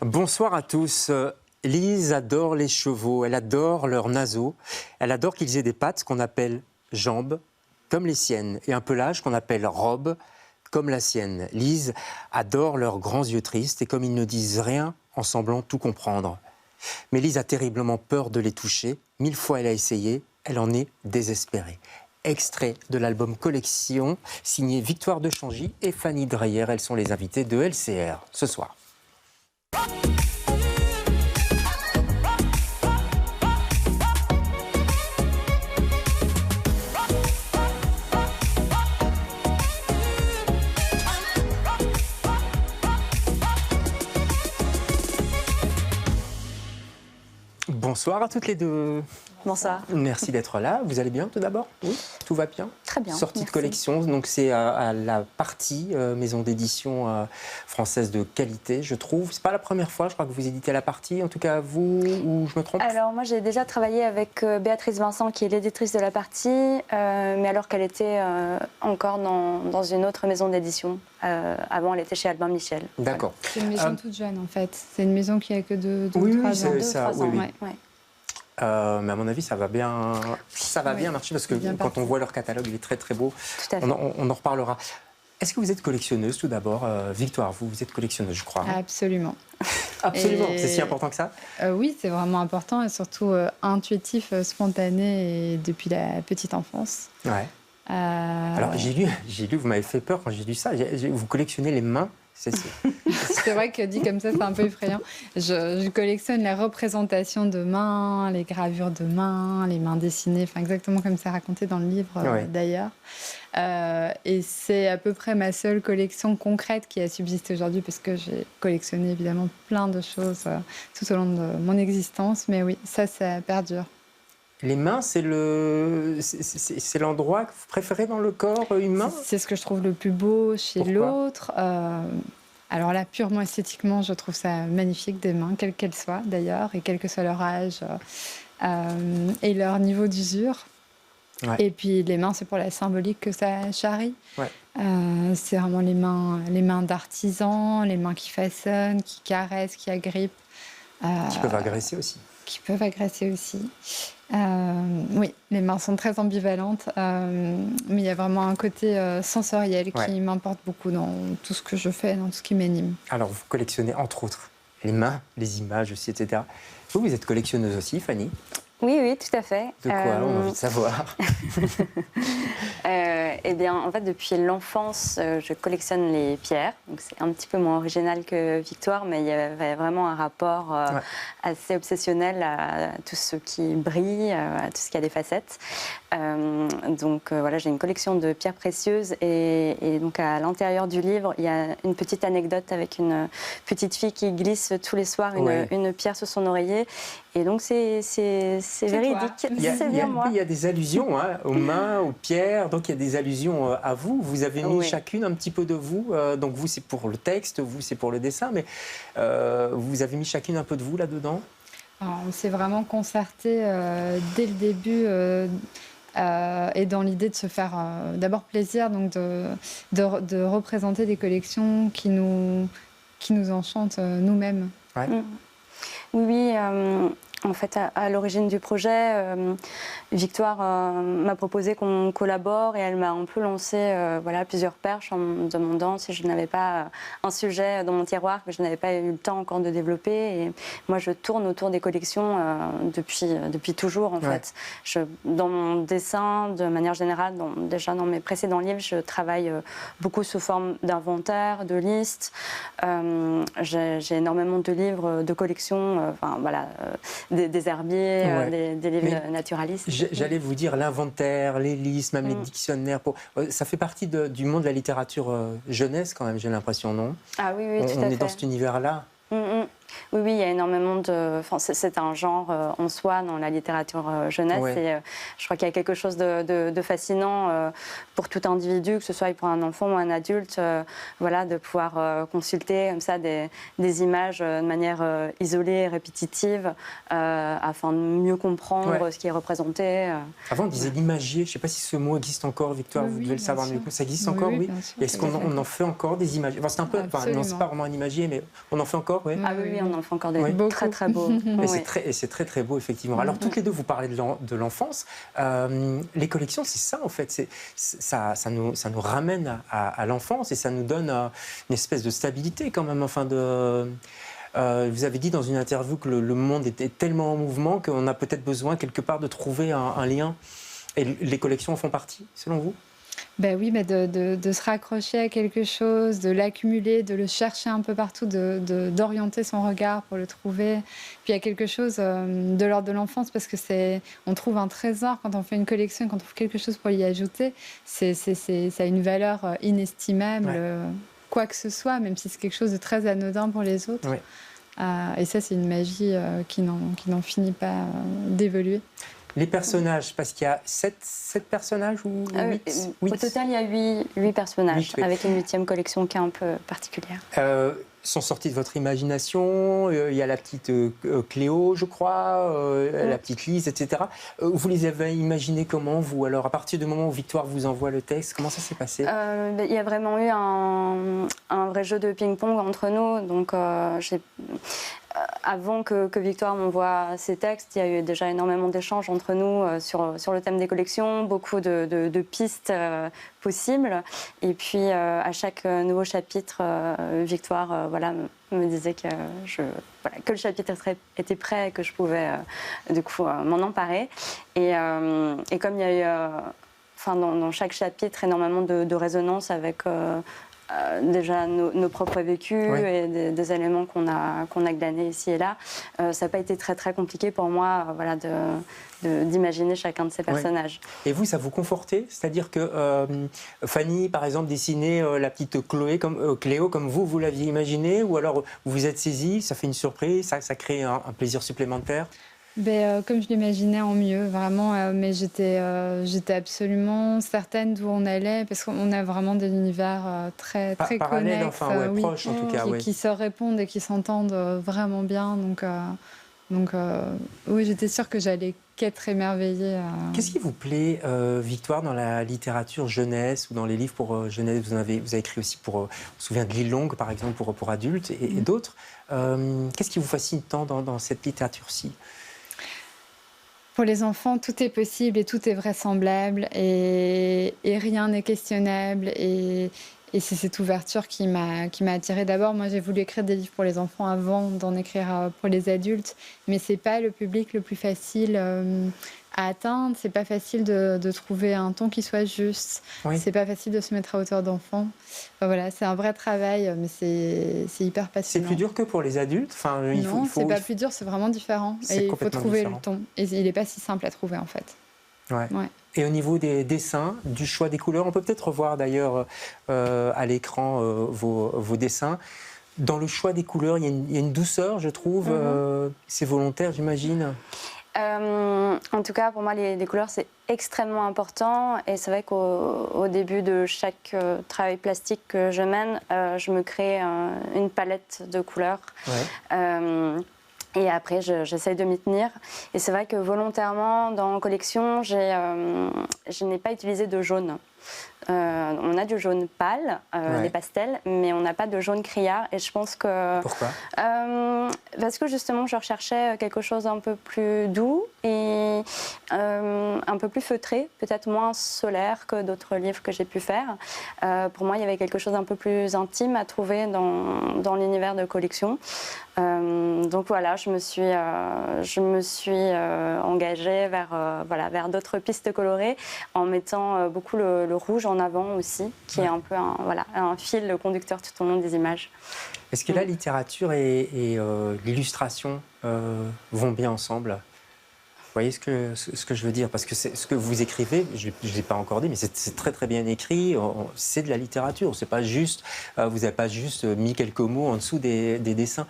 Bonsoir à tous. Lise adore les chevaux, elle adore leurs naseaux, elle adore qu'ils aient des pattes qu'on appelle jambes, comme les siennes, et un pelage qu'on appelle robe, comme la sienne. Lise adore leurs grands yeux tristes, et comme ils ne disent rien, en semblant tout comprendre. Mais Lise a terriblement peur de les toucher. 1000 fois elle a essayé, elle en est désespérée. Extrait de l'album Collection, signé Victoire de Changy et Fanny Dreyer. Elles sont les invitées de LCR ce soir. Bonsoir à toutes les deux. Bonsoir. Merci d'être là. Vous allez bien tout d'abord? Oui, tout va bien? Très bien. Sortie merci. de collection, donc c'est à la partie maison d'édition française de qualité, je trouve. C'est pas la première fois, je crois que vous éditez à la partie, en tout cas vous, ou je me trompe? Alors moi j'ai déjà travaillé avec Béatrice Vincent qui est l'éditrice de la partie, mais alors qu'elle était encore dans une autre maison d'édition. Avant elle était chez Albin Michel. D'accord. C'est une maison toute jeune en fait. C'est une maison qui a que 2 ou Oui, 3 oui, ans. c'est ça. Oui, oui. Ouais. Mais à mon avis, ça va bien marcher parce que quand on voit leur catalogue, il est très très beau. Tout à fait. On en reparlera. Est-ce que vous êtes collectionneuse tout d'abord? Victoire, vous êtes collectionneuse, je crois. Absolument. Absolument, Et... c'est si important que ça? Oui, c'est vraiment important et surtout intuitif, spontané et depuis la petite enfance. Ouais. Alors j'ai lu, vous m'avez fait peur quand j'ai lu ça, vous collectionnez les mains? C'est vrai que dit comme ça, c'est un peu effrayant. Je collectionne les représentations de mains, les gravures de mains, les mains dessinées, enfin exactement comme c'est raconté dans le livre d'ailleurs. Et c'est à peu près ma seule collection concrète qui a subsisté aujourd'hui parce que j'ai collectionné évidemment plein de choses tout au long de mon existence. Mais oui, ça perdure. Les mains, c'est l'endroit que vous préférez dans le corps humain? C'est ce que je trouve le plus beau chez l'autre. Alors là, purement esthétiquement, je trouve ça magnifique, des mains, quelles qu'elles soient d'ailleurs, et quel que soit leur âge et leur niveau d'usure. Ouais. Et puis les mains, c'est pour la symbolique que ça charrie. Ouais. C'est vraiment les mains d'artisans, les mains qui façonnent, qui caressent, qui agrippent. Qui peuvent agresser aussi. Qui peuvent agresser aussi. Oui, les mains sont très ambivalentes, mais il y a vraiment un côté sensoriel qui m'importe beaucoup dans tout ce que je fais, dans tout ce qui m'anime. Alors, vous collectionnez entre autres les mains, les images aussi, etc. Vous êtes collectionneuse aussi, Fanny? Oui, tout à fait. De quoi on a envie de savoir? Eh bien, en fait, depuis l'enfance, je collectionne les pierres. Donc, c'est un petit peu moins original que Victoire, mais il y avait vraiment un rapport assez obsessionnel à tout ce qui brille, à tout ce qui a des facettes. Donc, voilà, j'ai une collection de pierres précieuses et donc à l'intérieur du livre, il y a une petite anecdote avec une petite fille qui glisse tous les soirs une pierre sur son oreiller. Et donc, c'est véridique. C'est bien moi. Il y a des allusions aux mains, aux pierres. Donc, il y a des allusions à vous. Vous avez mis chacune un petit peu de vous. Donc, vous, c'est pour le texte, vous, c'est pour le dessin. Mais vous avez mis chacune un peu de vous là-dedans? On s'est vraiment concerté dès le début et dans l'idée de se faire d'abord plaisir, donc de représenter des collections qui nous enchantent nous-mêmes. Ouais. Oui. En fait, à l'origine du projet, Victoire m'a proposé qu'on collabore et elle m'a un peu lancé plusieurs perches en me demandant si je n'avais pas un sujet dans mon tiroir que je n'avais pas eu le temps encore de développer. Et moi, je tourne autour des collections depuis toujours, en fait. Dans mon dessin, de manière générale, déjà dans mes précédents livres, je travaille beaucoup sous forme d'inventaire, de listes. J'ai énormément de livres de collection, des herbiers, des livres naturalistes. J'allais vous dire l'inventaire, les listes, même les dictionnaires. Ça fait partie du monde de la littérature jeunesse quand même, j'ai l'impression, non? Ah oui, tout à fait. On est dans cet univers-là. Oui, il y a énormément de... Enfin, c'est un genre en soi dans la littérature jeunesse. Et, je crois qu'il y a quelque chose de fascinant pour tout individu, que ce soit pour un enfant ou un adulte, de pouvoir consulter comme ça des images de manière isolée, répétitive, afin de mieux comprendre ce qui est représenté. Avant, on disait l'imagier. Je ne sais pas si ce mot existe encore, Victoire, vous devez le savoir mieux que ça existe encore, Est-ce qu'on en fait encore des images? Enfin, c'est un peu... non, c'est pas vraiment un imagier, mais on en fait encore, Ah oui, on en fait encore des très très beaux. Et c'est très très beau, effectivement. Alors, toutes les deux, vous parlez de l'enfance. Les collections, c'est ça, en fait. Ça nous ramène à l'enfance et ça nous donne une espèce de stabilité, quand même. Enfin, vous avez dit dans une interview que le monde était tellement en mouvement qu'on a peut-être besoin, quelque part, de trouver un lien. Et les collections en font partie, selon vous ? Ben oui, de se raccrocher à quelque chose, de l'accumuler, de le chercher un peu partout, d'orienter son regard pour le trouver. Puis il y a quelque chose de l'ordre de l'enfance, parce que on trouve un trésor quand on fait une collection, quand on trouve quelque chose pour y ajouter. Ça a une valeur inestimable, quoi que ce soit, même si c'est quelque chose de très anodin pour les autres. Ouais. Et ça, c'est une magie qui n'en finit pas d'évoluer. Les personnages, parce qu'il y a 7 personnages ou 8 Au total, il y a 8 personnages, avec une 8e collection qui est un peu particulière. Sont sortis de votre imagination. Il y a la petite Cléo, je crois, la petite Lise, etc. Vous les avez imaginés comment, vous ? Alors, à partir du moment où Victoire vous envoie le texte, comment ça s'est passé ? Il y a vraiment eu un vrai jeu de ping-pong entre nous. Donc, avant que Victoire m'envoie ses textes, il y a eu déjà énormément d'échanges entre nous sur le thème des collections, beaucoup de pistes possibles. Et puis, à chaque nouveau chapitre, Victoire me disait que le chapitre était prêt et que je pouvais du coup m'en emparer. Et comme il y a eu dans chaque chapitre énormément de résonance avec déjà nos propres vécus et des éléments qu'on a glanés ici et là, ça n'a pas été très très compliqué pour moi d'imaginer chacun de ces personnages. Et vous, ça vous confortait ? C'est-à-dire que Fanny, par exemple, dessinait la petite Cléo comme vous l'aviez imaginé, ou alors vous vous êtes saisi, ça fait une surprise, ça crée un plaisir supplémentaire ? Comme je l'imaginais en mieux, vraiment, mais j'étais absolument certaine d'où on allait, parce qu'on a vraiment des univers très parallèles, connexes, proches en tout cas, qui se répondent et qui s'entendent vraiment bien. Donc oui, j'étais sûre que j'allais qu'être émerveillée. Qu'est-ce qui vous plaît, Victoire, dans la littérature jeunesse ou dans les livres pour jeunesse ? Vous avez écrit aussi on se souvient de L'île longue, par exemple, pour adultes et d'autres. Qu'est-ce qui vous fascine tant dans cette littérature-ci ? Pour les enfants, tout est possible et tout est vraisemblable et rien n'est questionnable. Et c'est cette ouverture qui m'a attirée. D'abord, moi, j'ai voulu écrire des livres pour les enfants avant d'en écrire pour les adultes. Mais ce n'est pas le public le plus facile à atteindre. Ce n'est pas facile de trouver un ton qui soit juste. Oui. Ce n'est pas facile de se mettre à hauteur d'enfant. Voilà, c'est un vrai travail, mais c'est hyper passionnant. C'est plus dur que pour les adultes ? Non, c'est pas plus dur, c'est vraiment différent. Et il faut trouver le ton. Et il n'est pas si simple à trouver, en fait. Ouais. Et au niveau des dessins, du choix des couleurs, on peut peut-être revoir d'ailleurs à l'écran vos dessins. Dans le choix des couleurs, il y a une douceur, je trouve. C'est volontaire, j'imagine. En tout cas, pour moi, les couleurs, c'est extrêmement important. Et c'est vrai qu'au début de chaque travail plastique que je mène, je me crée une palette de couleurs. Ouais. Et après, j'essaye de m'y tenir. Et c'est vrai que volontairement, dans collection, je n'ai pas utilisé de jaune. On a du jaune pâle, des pastels, mais on n'a pas de jaune criard. Et je pense que... Pourquoi ? Parce que justement, je recherchais quelque chose d'un peu plus doux et un peu plus feutré, peut-être moins solaire que d'autres livres que j'ai pu faire. Pour moi, il y avait quelque chose d'un peu plus intime à trouver dans l'univers de collection. Donc voilà, je me suis engagée vers d'autres pistes colorées en mettant beaucoup le rouge en avant aussi, qui est un peu un fil conducteur tout au long des images. Est-ce que la littérature et l'illustration vont bien ensemble ? Vous voyez ce que je veux dire ? Parce que ce que vous écrivez, je ne l'ai pas encore dit, mais c'est très très bien écrit, c'est de la littérature. C'est pas juste, vous n'avez pas juste mis quelques mots en dessous des dessins.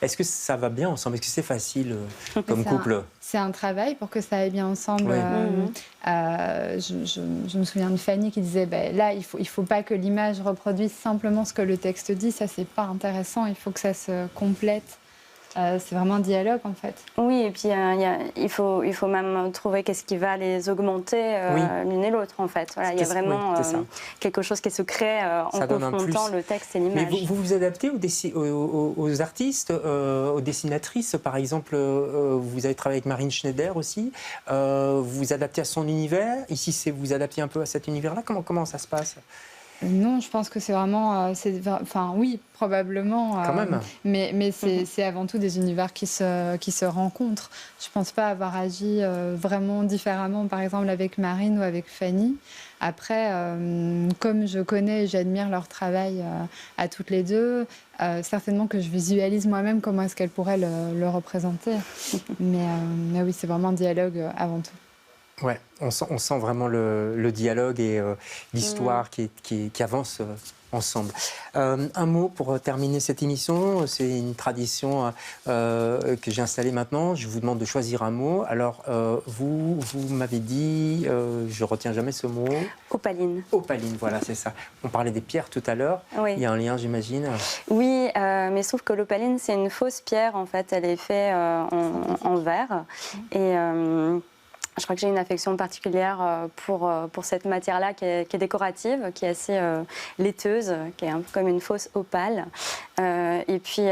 Est-ce que ça va bien ensemble ? Est-ce que c'est facile comme couple ? C'est un travail pour que ça aille bien ensemble. Oui. Je me souviens de Fanny qui disait là, il faut pas que l'image reproduise simplement ce que le texte dit. Ça, c'est pas intéressant. Il faut que ça se complète. C'est vraiment un dialogue, en fait. Oui, et puis il faut même trouver qu'est-ce qui va les augmenter l'une et l'autre, en fait. Voilà, il y a vraiment quelque chose qui se crée en confrontant le texte et l'image. Mais vous vous adaptez aux artistes, aux dessinatrices, par exemple, vous avez travaillé avec Marine Schneider aussi, vous vous adaptez à son univers, ici c'est vous adaptez un peu à cet univers-là, comment ça se passe ? Non, je pense que c'est vraiment... oui, probablement. Quand même. Mais c'est avant tout des univers qui se rencontrent. Je ne pense pas avoir agi vraiment différemment, par exemple, avec Marine ou avec Fanny. Après, comme je connais et j'admire leur travail à toutes les deux, certainement que je visualise moi-même comment est-ce qu'elles pourraient le représenter. mais oui, c'est vraiment un dialogue avant tout. Ouais, on sent vraiment le dialogue et l'histoire qui avance ensemble. Un mot pour terminer cette émission, c'est une tradition que j'ai installée maintenant. Je vous demande de choisir un mot. Alors, vous m'avez dit, je retiens jamais ce mot. Opaline. Opaline, voilà, c'est ça. On parlait des pierres tout à l'heure. Oui. Il y a un lien, j'imagine. Oui, mais sauf que l'opaline, c'est une fausse pierre, en fait. Elle est faite en verre. Et... je crois que j'ai une affection particulière pour cette matière-là qui est décorative, qui est assez laiteuse, qui est un peu comme une fausse opale. Et puis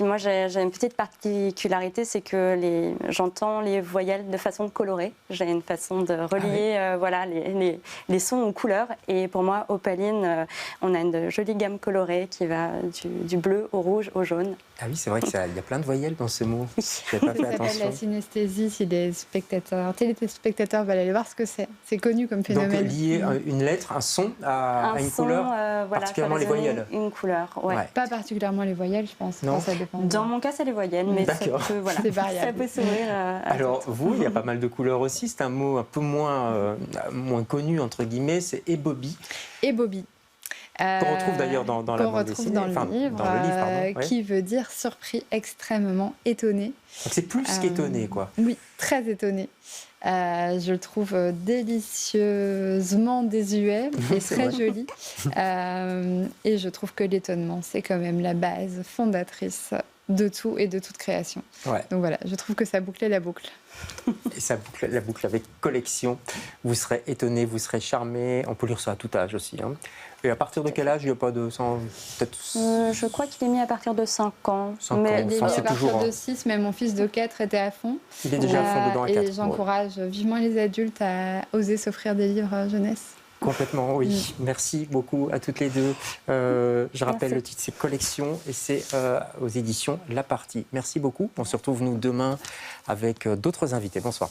moi, j'ai une petite particularité, c'est que j'entends les voyelles de façon colorée. J'ai une façon de relier voilà, les sons aux couleurs. Et pour moi, opaline, on a une jolie gamme colorée qui va du bleu au rouge au jaune. Ah oui, c'est vrai qu'il y a plein de voyelles dans ce mot. Je n'avais pas fait attention. Ça s'appelle la synesthésie, si les téléspectateurs veulent aller voir ce que c'est. C'est connu comme phénomène. Donc lier une lettre, un son à une couleur, voilà, particulièrement les voyelles. Une couleur, ouais. Pas particulièrement les voyelles, je pense. Non. Ça dépend. Dans mon cas, c'est les voyelles, mais ça peut, voilà, ça peut s'ouvrir. Alors vous, il y a pas mal de couleurs aussi. C'est un mot un peu moins connu entre guillemets. C'est ébobie. Ébobie. Qu'on retrouve d'ailleurs dans la bande dessinée, dans le livre, qui veut dire surpris, extrêmement étonné. Donc c'est plus qu'étonné, quoi. Oui, très étonné. Je le trouve délicieusement désuet et très joli. Et je trouve que l'étonnement, c'est quand même la base fondatrice de tout et de toute création. Ouais. Donc voilà, je trouve que ça bouclait la boucle. Et ça boucle la boucle avec collection. Vous serez étonné, vous serez charmé. On peut lire ça à tout âge aussi. Hein. Et à partir de quel âge il n'y a pas de... je crois qu'il est mis à partir de 5 ans. 5 ans, il est mis à partir toujours, de 6, mais mon fils de 4 était à fond. Il est déjà à fond dedans à 4. Et j'encourage vivement les adultes à oser s'offrir des livres jeunesse. Complètement, oui. Merci beaucoup à toutes les deux. Je rappelle le titre, c'est Collection et c'est aux éditions La Partie. Merci beaucoup. On se retrouve nous demain avec d'autres invités. Bonsoir.